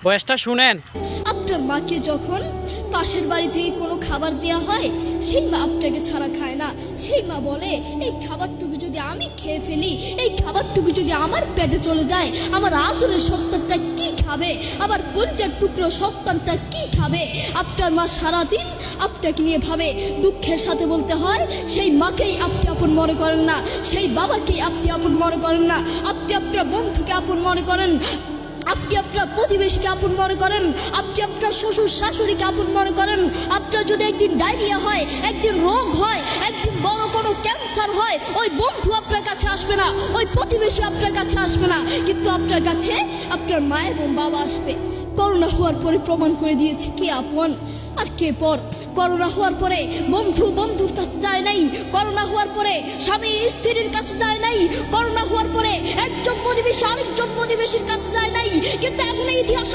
বয়সটা শুনেন। আপনার মাকে যখন পাশের বাড়ি থেকে কোনো খাবার দেওয়া হয়, সেই মা আপনাকে ছাড়া খায় না। সেই মা বলে, এই খাবারটুকু যদি আমি খেয়ে ফেলি, এই খাবারটুকু যদি আমার পেটে চলে যায়, আমার আদরের সন্তানটা কি খাবে? আমার কলিজার টুকরো সন্তানটা কি খাবে? আপনার মা সারাদিন আপনাকে নিয়ে ভাবে। দুঃখের সাথে বলতে হয়, সেই মাকেই আপনি আপন মনে করেন না, সেই বাবাকেই আপনি আপন মনে করেন না। আপনি আপনার বন্ধুকে আপন মনে করেন, আপনি আপনার প্রতিবেশীকে আপন মনে করেন, আপনি আপনার শ্বশুর শাশুড়িকে আপন মনে করেন। আপনার যদি একদিন ডায়রিয়া হয়, একদিন রোগ হয়, একদিন বড় কোনো ক্যান্সার হয়, ওই বন্ধু আপনার কাছে আসবে না, ওই প্রতিবেশী আপনার কাছে আসবে না, কিন্তু আপনার কাছে আপনার মা এবং বাবা আসবে। করোনা হওয়ার পরে প্রমাণ করে দিয়েছে কে আপন আর কে পর। করোনা হওয়ার পরে বন্ধু বন্ধুর কাছে যায় নাই, করোনা হওয়ার পরে স্বামী স্ত্রীর কাছে যায় নাই, করোনা হওয়ার পরে একজন প্রতিবেশী আরেকজন প্রতিবেশীর কাছে যায় নাই, কিন্তু এখন এই ইতিহাস